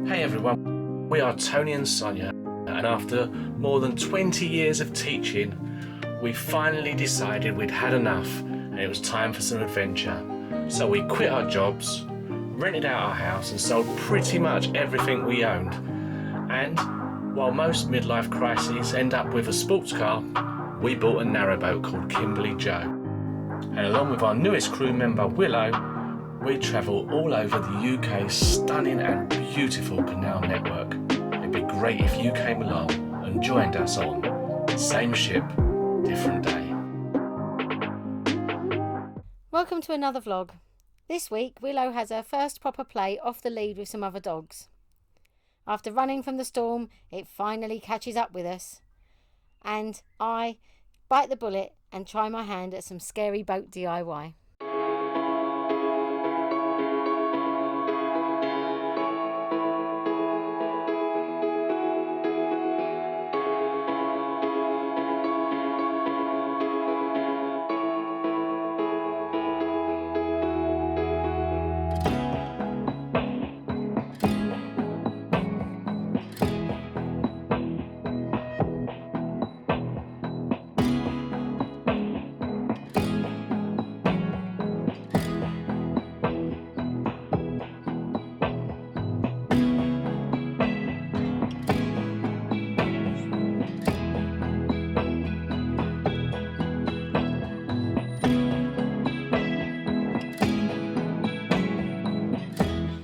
Hey everyone, we are Tony and Sonia, and after more than 20 years of teaching, we finally decided we'd had enough and it was time for some adventure. So we quit our jobs, rented out our house and sold pretty much everything we owned. And while most midlife crises end up with a sports car, we bought a narrowboat called Kimberley-Jo. And along with our newest crew member Willow, we travel all over the UK's stunning and beautiful canal network. It'd be great if you came along and joined us on Same Ship, Different Day. Welcome to another vlog. This week Willow has her first proper play off the lead with some other dogs. After running from the storm, it finally catches up with us. And I bite the bullet and try my hand at some scary boat DIY.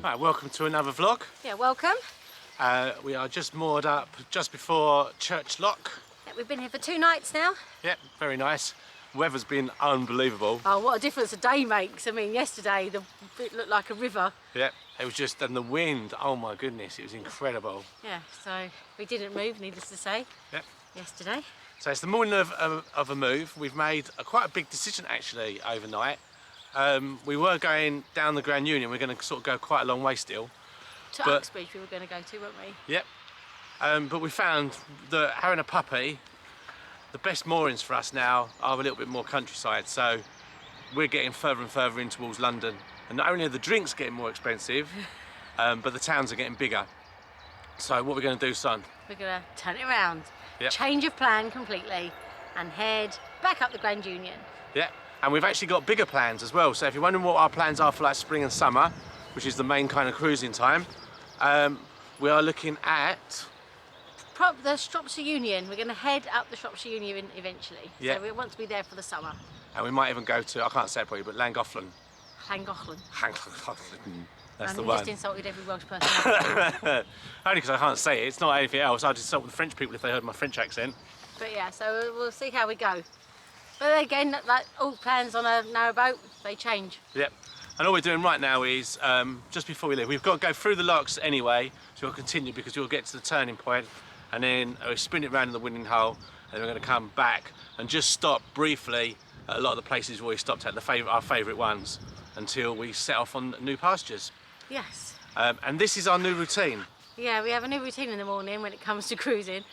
Right, welcome to another vlog. Yeah, welcome. We are just moored up just before Churchlock. Yeah, we've been here for 2 nights now. Yep, very nice. Weather's been unbelievable. Oh, what a difference a day makes. I mean, yesterday it looked like a river. Yep, it was just, and the wind, oh my goodness, it was incredible. Yeah, so we didn't move, needless to say, Yep. yesterday. So it's the morning of a move. We've made quite a big decision actually overnight. We were going down the Grand Union. We're going to sort of go quite a long way still. To Uxbridge we were going to go to, weren't we? Yep. But we found that having a puppy, the best moorings for us now are a little bit more countryside. So we're getting further and further in towards London. And not only are the drinks getting more expensive, but the towns are getting bigger. So what we're going to do, son? We're going to turn it around, Yep. change of plan completely and head back up the Grand Union. Yeah. And we've actually got bigger plans as well. So if you're wondering what our plans are for like spring and summer, which is the main kind of cruising time, we are looking at The Shropshire Union. We're going to head up the Shropshire Union eventually. Yeah. So we want to be there for the summer. and we might even go to, I can't say it probably, but Llangollen. Llangollen. That's And the we one. just insulted every Welsh person. Only because I can't say it. It's not anything else. I'd insult the French people if they heard my French accent. But yeah, so we'll see how we go. But again, like all plans on a narrowboat, they change. Yep. And all we're doing right now is, just before we leave, we've got to go through the locks anyway, so we'll continue because we'll get to the turning point, and then we'll spin it around in the winding hole, and then we're going to come back and just stop briefly at a lot of the places where we stopped at, our favourite ones, until we set off on new pastures. Yes. And this is our new routine. Yeah, we have a new routine in the morning when it comes to cruising.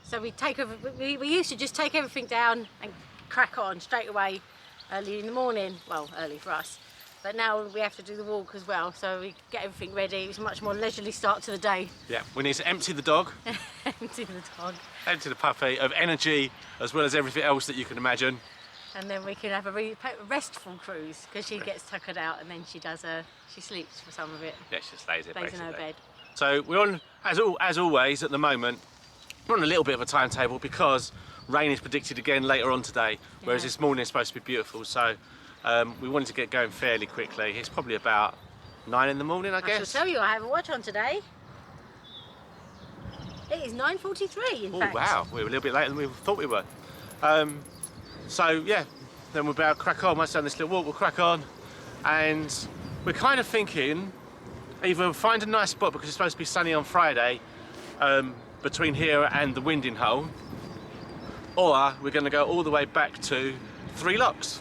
So we used to just take everything down and crack on straight away early in the morning. Well, early for us. But now we have to do the walk as well, so we get everything ready. It's a much more leisurely start to the day. Yeah, we need to empty the dog, Empty the dog. empty the puppy of energy, as well as everything else that you can imagine. And then we can have a really restful cruise, because she gets tuckered out and then she sleeps for some of it. Yeah, she just lays there, Lays in her basically. bed. So we're on, as always at the moment, we're on a little bit of a timetable because rain is predicted again later on today, whereas Yeah. this morning is supposed to be beautiful. So we wanted to get going fairly quickly. It's probably about 9 in the morning, I I guess. shall tell you, I have a watch on today. It is 9:43 in Oh fact. wow, we were a little bit later than we thought we were. So yeah, then we'll be able to crack on. Once done this little walk, we'll crack on, and we're kind of thinking either find a nice spot because it's supposed to be sunny on Friday between here and the winding hole, or we're going to go all the way back to Threelocks.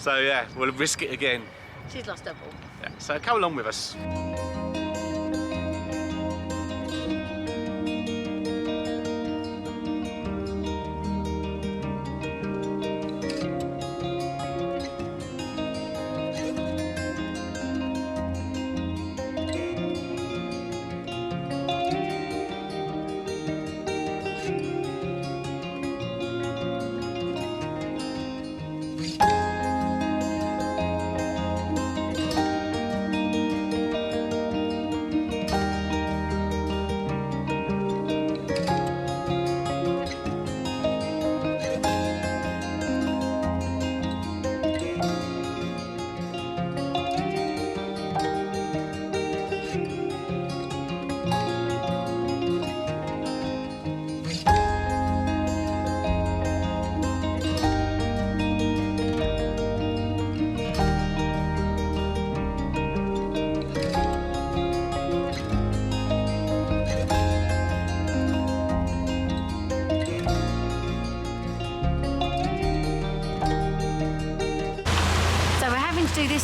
So yeah, we'll risk it again. She's lost her ball. Yeah, so come along with us.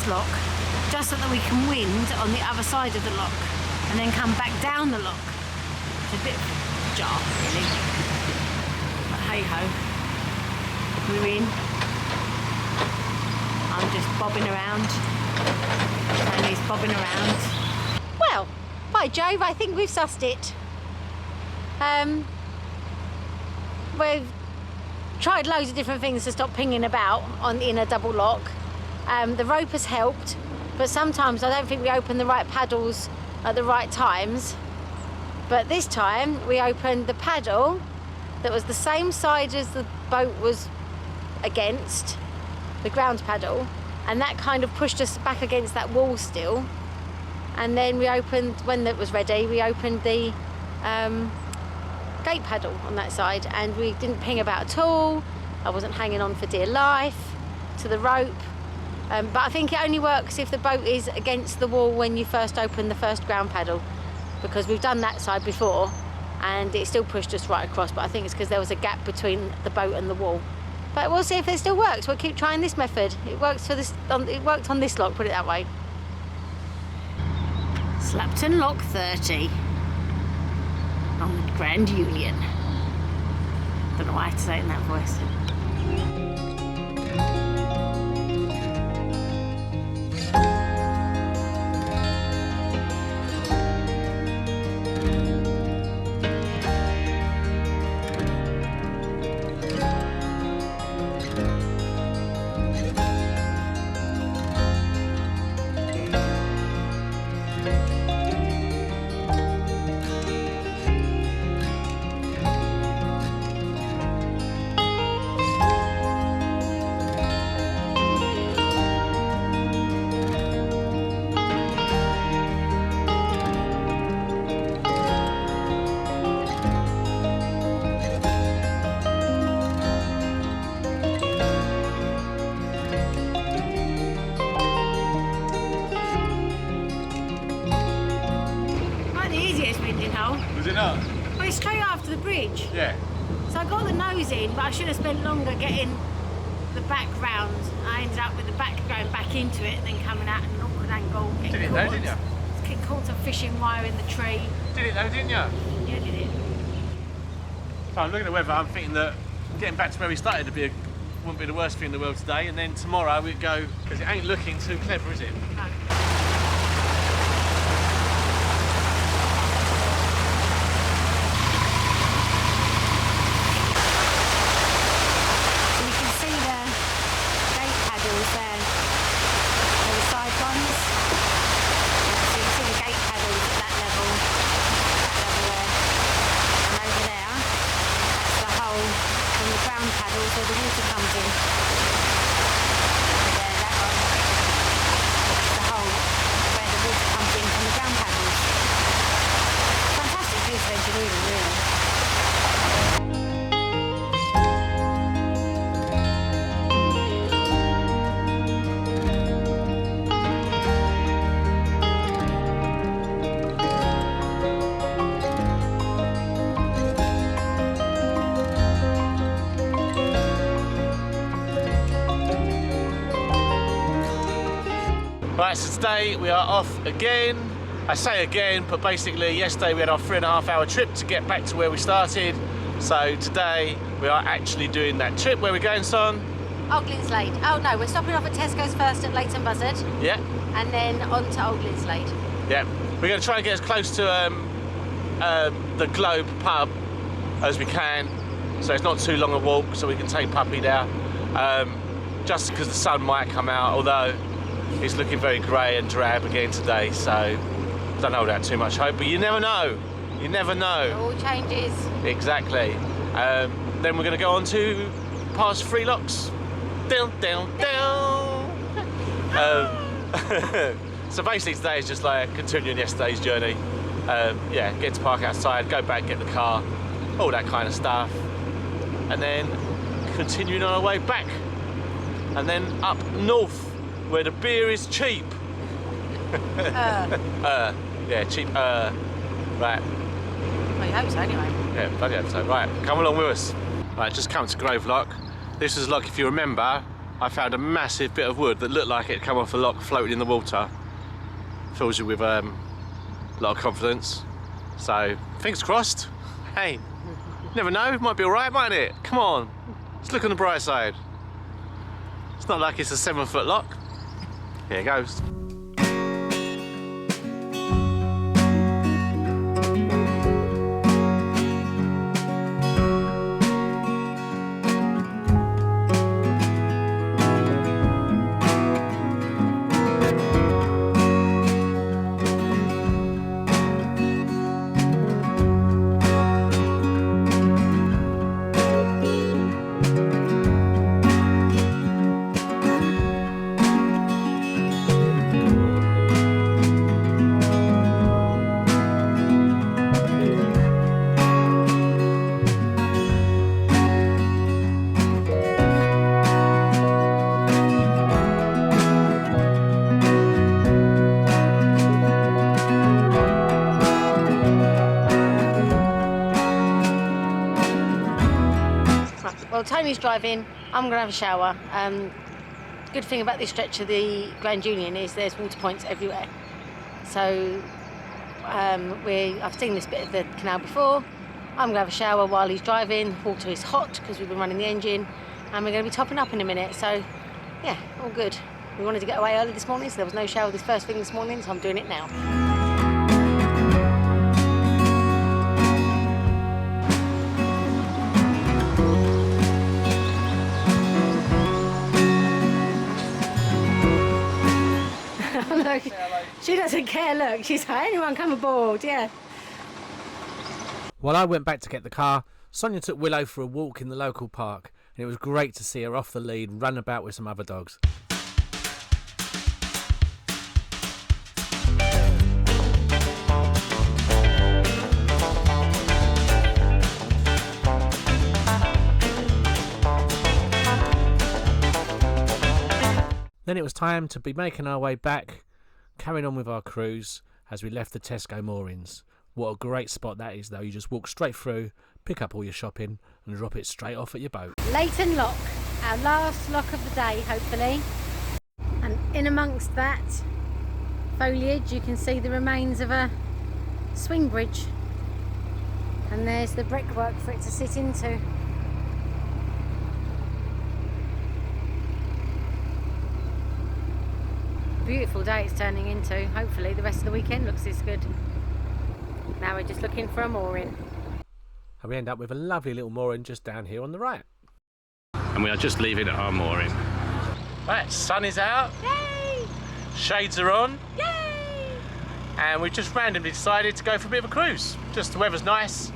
this lock just so that we can wind on the other side of the lock and then come back down the lock. It's a bit of a jar, really. But hey ho, we're in. I'm just bobbing around. Tony's bobbing around. Well, by Jove, I think we've sussed it. We've tried loads of different things to stop pinging about in a double lock. The rope has helped, but sometimes I don't think we open the right paddles at the right times. But this time we opened the paddle that was the same side as the boat was against, the ground paddle, and that kind of pushed us back against that wall still. And then we opened, when it was ready, we opened the gate paddle on that side, and we didn't ping about at all. I wasn't hanging on for dear life to the rope. But I think it only works if the boat is against the wall when you first open the first ground paddle, because we've done that side before and it still pushed us right across, but I think it's because there was a gap between the boat and the wall. But we'll see if it still works. We'll keep trying this method. It works for this. It worked on this lock, put it that way. Slapton Lock 30 on the Grand Union. Don't know why I have to say it in that voice. Was it not? Well, it's straight after the bridge. Yeah. So I got the nose in, but I should have spent longer getting the back round. I ended up with the back going back into it and then coming out at an awkward angle. Did it though, didn't you? Getting caught a fishing wire in the tree. Did it though, didn't you? Yeah, did it. So I'm looking at the weather, I'm thinking that getting back to where we started wouldn't be the worst thing in the world today, and then tomorrow we'd go, because it ain't looking too clever, is it? No. Right, so today we are off again. I say again, but basically yesterday we had our 3.5 hour trip to get back to where we started. So today we are actually doing that trip. Where are we going, Son? Oglinslade. Oh no, we're stopping off at Tesco's first at Leighton Buzzard. Yeah. And then on to Oglinslade. Yeah. We're going to try and get as close to the Globe pub as we can. So it's not too long a walk, so we can take Puppy there. Just because the sun might come out, although it's looking very grey and drab again today, so don't hold out too much hope, but you never know. You never know. It all changes. Exactly. Then we're going to go on to past threelocks. Down, down, down. So basically today is just like continuing yesterday's journey. Yeah, get to park outside, go back, get the car, all that kind of stuff, and then continuing on our way back, and then up north where the beer is cheap. Yeah, cheap. Right. Well, you hope so anyway. Yeah, bloody hope so. Right, come along with us. Right, just come to Grovelock. This is like, if you remember, I found a massive bit of wood that looked like it had come off a lock floating in the water. Fills you with a lot of confidence. So, fingers crossed. Hey, never know, it might be alright, mightn't it? Come on, let's look on the bright side. It's not like it's a 7-foot lock. Here it goes. Well, Tony's driving, I'm going to have a shower. Good thing about this stretch of the Grand Union is there's water points everywhere. So I've seen this bit of the canal before. I'm going to have a shower while he's driving. Water is hot because we've been running the engine, and we're going to be topping up in a minute. So yeah, all good. We wanted to get away early this morning, so there was no shower this first thing this morning, so I'm doing it now. Look, she doesn't care, look, she's like, anyone come aboard, yeah. While I went back to get the car, Sonia took Willow for a walk in the local park, and it was great to see her off the lead run about with some other dogs. Then it was time to be making our way back, carrying on with our cruise as we left the Tesco moorings. What a great spot that is though, you just walk straight through, pick up all your shopping and drop it straight off at your boat. Leighton Lock, our last lock of the day hopefully, and in amongst that foliage you can see the remains of a swing bridge, and there's the brickwork for it to sit into. Beautiful day it's turning into. Hopefully the rest of the weekend looks this good. Now we're just looking for a mooring. And we end up with a lovely little mooring just down here on the right. And we are just leaving at our mooring. Right, sun is out. Yay! Shades are on. Yay! And we just randomly decided to go for a bit of a cruise. Just the weather's nice.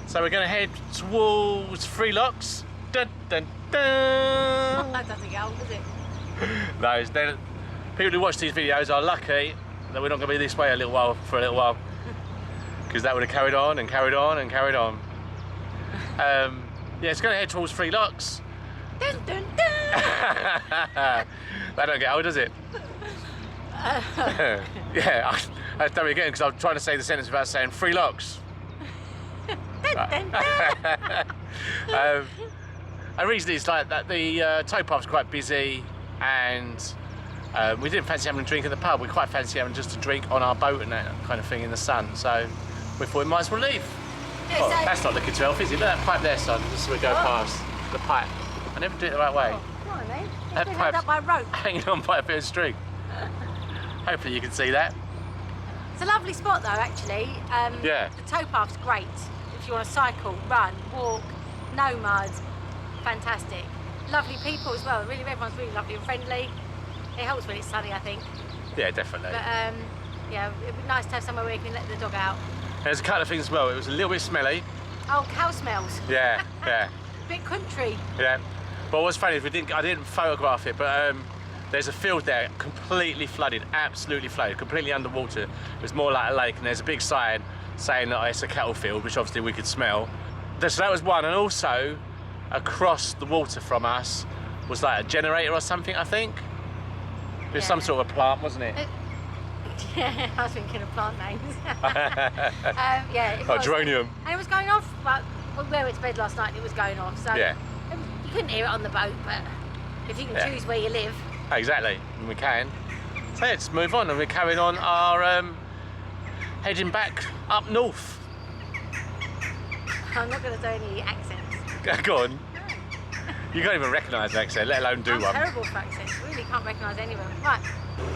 So we're going to head towards Threelocks. Dun, dun, dun. That doesn't get old, does it? No, people who watch these videos are lucky that we're not going to be this way for a little while, because that would have carried on and carried on and carried on. Yeah, it's going to head towards Threelocks. Dun, dun, dun. That don't get old, does it? Yeah, I done it again because I'm trying to say the sentence without saying Threelocks. Dun, dun, dun. And recently it's like that the towpath's quite busy, and we didn't fancy having a drink at the pub. We quite fancy having just a drink on our boat and that kind of thing in the sun. So we thought we might as well leave. Yeah, Oh, so- that's not looking too healthy, is it? Look at that pipe there, son, just as we go past the pipe. I never do it the right way. Oh, come on then. That It's been held pipe's up by rope. hanging on by a bit of string. Hopefully you can see that. It's a lovely spot though, actually. Yeah. The towpath's great. If you want to cycle, run, walk, no mud, fantastic. Lovely people as well. Really, everyone's really lovely and friendly. It helps when it's sunny, I think. Yeah, definitely. But yeah, it'd be nice to have somewhere where you can let the dog out. There's a couple of things as well. It was a little bit smelly. Oh, cow smells. Yeah, yeah, Bit country. yeah. But what's funny is I didn't photograph it, but there's a field there completely flooded, absolutely flooded, completely underwater. It was more like a lake, and there's a big sign saying that it's a cattle field, which obviously we could smell. So that was one, and also across the water from us was like a generator or something, I think. It was some sort of a plant, wasn't it? Yeah, I was thinking of plant names. Yeah, it Oh, was. geranium. And it was going off, but we were to bed last night and it was going off. So Yeah. you couldn't hear it on the boat, but if you can choose where you live. Exactly, and we can. So yeah, let's move on, and we're carrying on our heading back up north. I'm not going to do any accents. Go on. You can't even recognise an accent, let alone do I'm one. terrible for accents. Really can't recognise any of them. Right.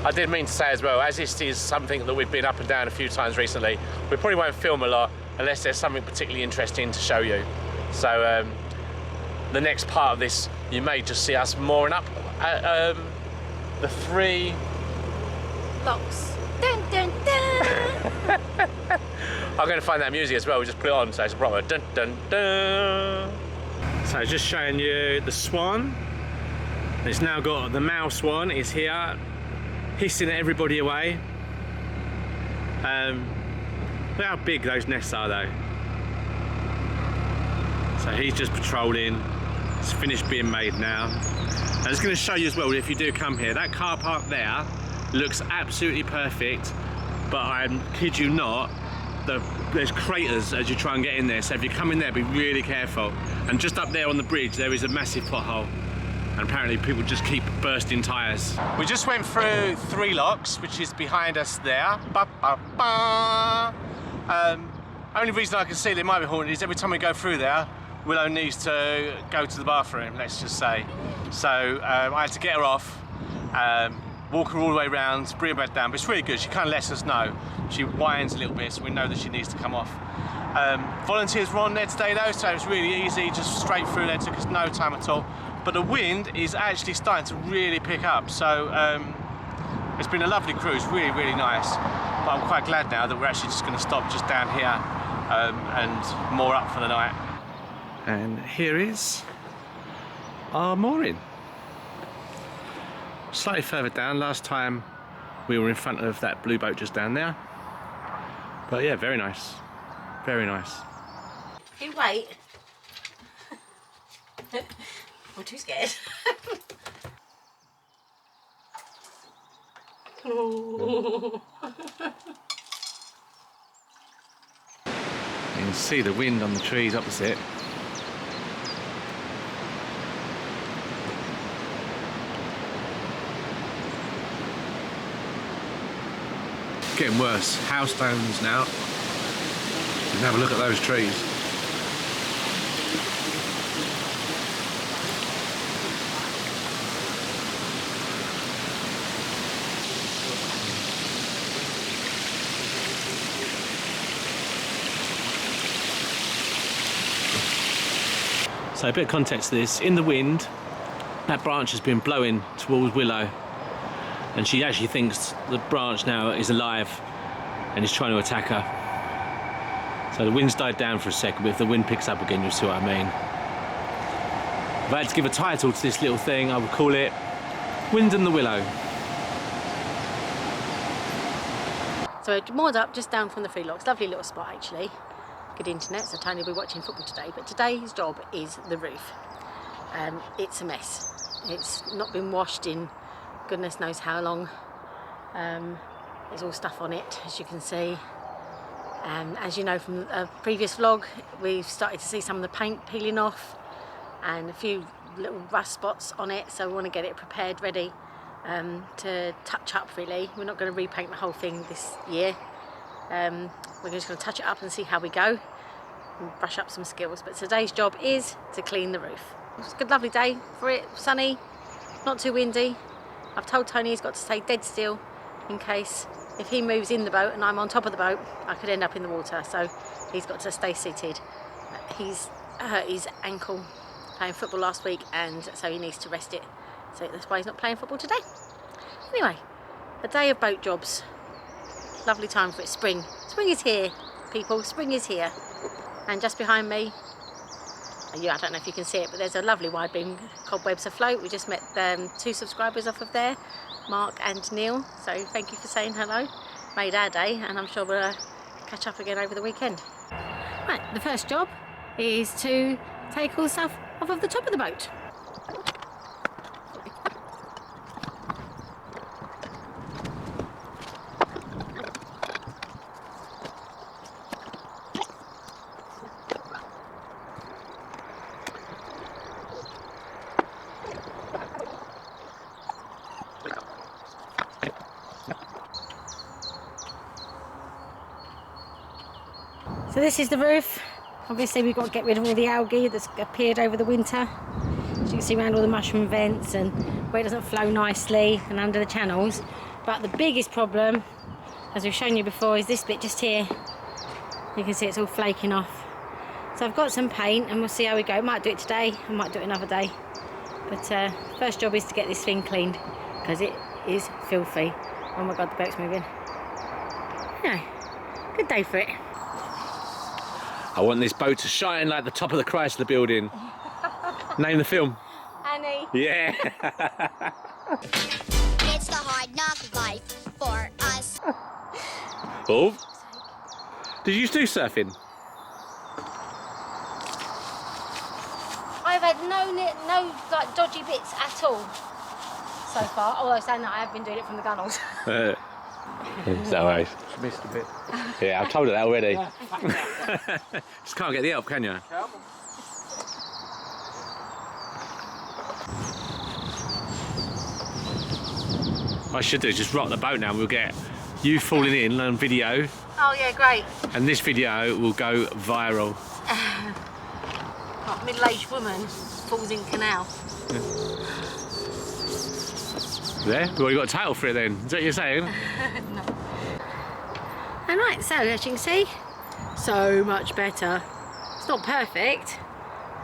I did mean to say as well, as this is something that we've been up and down a few times recently, we probably won't film a lot unless there's something particularly interesting to show you. So the next part of this, you may just see us mooring up at the three Locks. Dun dun dun. I'm going to find that music as well, we just put it on so it's proper dun dun dun. So just showing you the swan. It's now got the male swan is here, hissing at everybody away. Look how big those nests are though. So he's just patrolling. It's finished being made now. I'm just going to show you as well, if you do come here, that car park there looks absolutely perfect, but I kid you not, there's craters as you try and get in there, so if you come in there, be really careful. And just up there on the bridge there is a massive pothole, and apparently people just keep bursting tyres. We just went through Threelocks, which is behind us there. Ba, ba, ba. Only reason I can see they might be haunted is every time we go through there, Willow needs to go to the bathroom, let's just say. So I had to get her off, walk her all the way around, bring her back down, but it's really good. She kind of lets us know. She whines a little bit, so we know that she needs to come off. Volunteers were on there today though, so it was really easy, just straight through there, took us no time at all. But the wind is actually starting to really pick up, so it's been a lovely cruise, really, really nice. But I'm quite glad now that we're actually just going to stop just down here and moor up for the night. And here is our mooring. Slightly further down, last time we were in front of that blue boat just down there. But yeah, very nice. Very nice. Hey, wait. I'm too scared. You can see the wind on the trees opposite. Getting worse. Housestones now. You can have a look at those trees. So a bit of context to this. In the wind, that branch has been blowing towards Willow, and she actually thinks the branch now is alive and is trying to attack her. So the wind's died down for a second, but if the wind picks up again, you'll see what I mean. If I had to give a title to this little thing, I would call it Wind and the Willow. So we're moored up just down from the Threelocks. Lovely little spot actually. Good internet, so Tony will be watching football today. But today's job is the roof. It's a mess. It's not been washed in goodness knows how long. There's all stuff on it, as you can see. As you know from a previous vlog, we've started to see some of the paint peeling off and a few little rust spots on it, so we want to get it prepared, ready to touch up really. We're not going to repaint the whole thing this year. We're just going to touch it up and see how we go and brush up some skills. But today's job is to clean the roof. It's a good lovely day for it, sunny, not too windy. I've told Tony he's got to stay dead still in case if he moves in the boat and I'm on top of the boat, I could end up in the water. So he's got to stay seated. He's hurt his ankle playing football last week, and so he needs to rest it. So that's why he's not playing football today. Anyway, a day of boat jobs. Lovely time for it. Spring. Spring is here, people. Spring is here. And just behind me, I don't know if you can see it, but there's a lovely wide beam cobwebs afloat. We just met 2 subscribers off of there, Mark and Neil. So thank you for saying hello. Made our day, and I'm sure we'll catch up again over the weekend. Right, the first job is to take all the stuff off of the top of the boat. So this is the roof. Obviously we've got to get rid of all the algae that's appeared over the winter. As you can see around all the mushroom vents and where it doesn't flow nicely and under the channels. But the biggest problem, as we've shown you before, is this bit just here. You can see it's all flaking off. So I've got some paint and we'll see how we go. Might do it today, I might do it another day. But first job is to get this thing cleaned because it is filthy. Oh my god, the boat's moving. Yeah, good day for it. I want this boat to shine like the top of the Chrysler building. Name the film. Annie. Yeah. It's the hard knock life for us. Oh. Did you do surfing? I've had no like dodgy bits at all so far. Although saying that I have been doing it from the gunnels. Is that right? Missed a bit. Yeah, I've told her that already. Just can't get the help, can you? What I should do is just rock the boat now and we'll get you falling in on video. Oh yeah, great. And this video will go viral. What, middle-aged woman falls in canal. There? Well, you got a title for it then. Is that what you're saying? No. Alright, so as you can see, so much better. It's not perfect.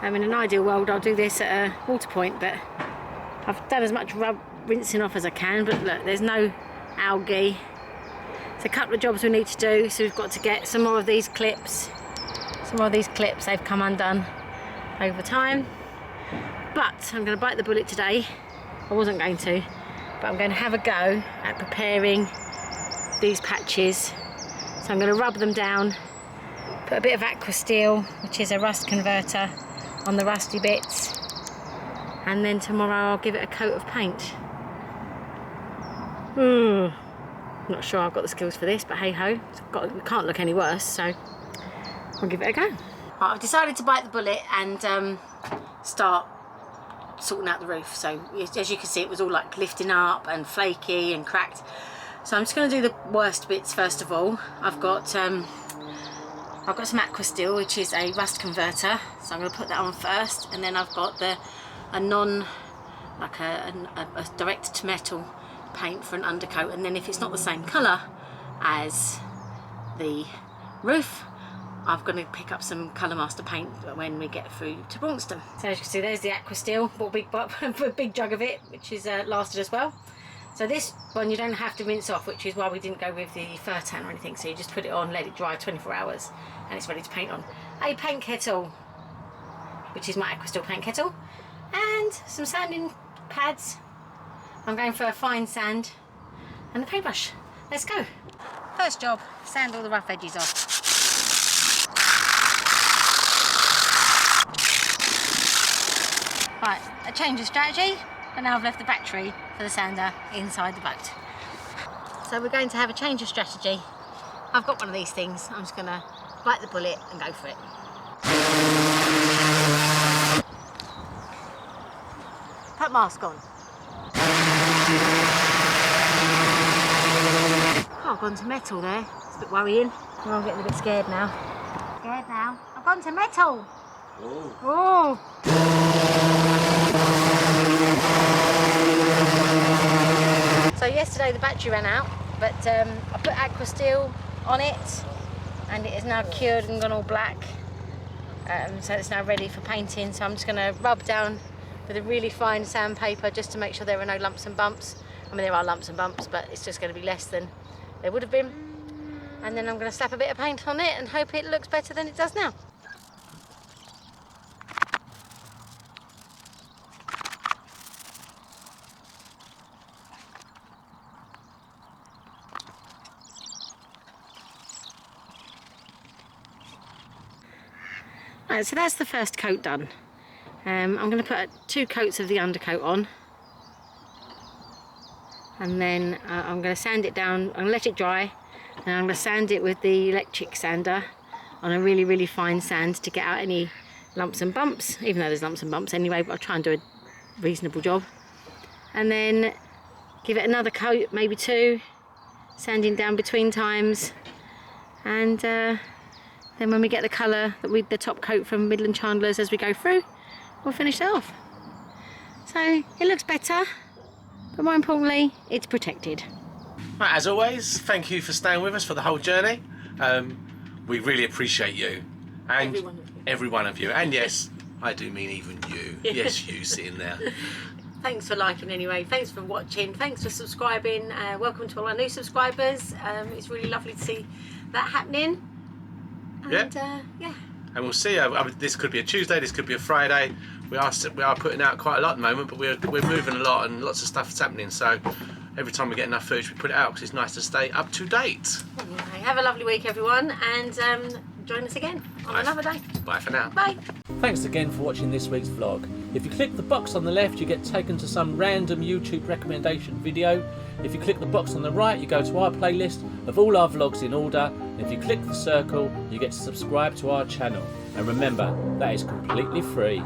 In an ideal world I'll do this at a water point, but I've done as much rinsing off as I can. But look, there's no algae. There's a couple of jobs we need to do, so we've got to get some more of these clips. Some more of these clips, they've come undone over time. But I'm going to bite the bullet today. I wasn't going to, but I'm going to have a go at preparing these patches. So I'm going to rub them down, put a bit of aqua steel, which is a rust converter, on the rusty bits, and then tomorrow I'll give it a coat of paint. Not sure I've got the skills for this, but hey ho, it can't look any worse, so I'll give it a go. Right, I've decided to bite the bullet and start sorting out the roof. So as you can see, it was all like lifting up and flaky and cracked. So I'm just going to do the worst bits first of all. I've got some aqua steel, which is a rust converter. So I'm going to put that on first, and then I've got a direct to metal paint for an undercoat. And then if it's not the same colour as the roof, I'm going to pick up some Colour Master paint when we get through to Braunston. So as you can see, there's the aqua steel. Bought a big jug of it, which is lasted as well. So this one you don't have to rinse off, which is why we didn't go with the fur tan or anything. So you just put it on, let it dry 24 hours, and it's ready to paint on. A paint kettle, which is my aqua steel paint kettle, and some sanding pads. I'm going for a fine sand and a paintbrush. Let's go. First job, sand all the rough edges off. Right, a change of strategy, but now I've left the battery for the sander inside the boat. So we're going to have a change of strategy. I've got one of these things. I'm just going to bite the bullet and go for it. Put mask on. Oh, I've gone to metal there. It's a bit worrying. Oh, I'm getting a bit scared now. Scared now. I've gone to metal. Oh. So yesterday the battery ran out, but I put aqua steel on it and it is now cured and gone all black. So it's now ready for painting. So I'm just going to rub down with a really fine sandpaper just to make sure there are no lumps and bumps. I mean, there are lumps and bumps, but it's just going to be less than there would have been. And then I'm going to slap a bit of paint on it and hope it looks better than it does now. Right, so that's the first coat done. I'm going to put 2 coats of the undercoat on, and then I'm going to sand it down. I'm going to let it dry, and I'm going to sand it with the electric sander on a really, really fine sand to get out any lumps and bumps, even though there's lumps and bumps anyway, but I'll try and do a reasonable job. And then give it another coat, maybe 2, sanding down between times, and Then when we get the colour, the top coat from Midland Chandlers as we go through, we'll finish it off. So it looks better, but more importantly, it's protected. Right, as always, thank you for staying with us for the whole journey. We really appreciate you. And every one of you. And yes, I do mean even you. Yes, you sitting there. Thanks for liking anyway, thanks for watching, thanks for subscribing, welcome to all our new subscribers. It's really lovely to see that happening. And yeah. And we'll see. This could be a Tuesday, this could be a Friday. We are putting out quite a lot at the moment, but we're moving a lot and lots of stuff's happening. So every time we get enough footage, we put it out because it's nice to stay up to date. Okay, have a lovely week, everyone, and join us again on another day. Bye for now. Bye. Thanks again for watching this week's vlog. If you click the box on the left, you get taken to some random YouTube recommendation video. If you click the box on the right, you go to our playlist of all our vlogs in order. And if you click the circle, you get to subscribe to our channel. And remember, that is completely free.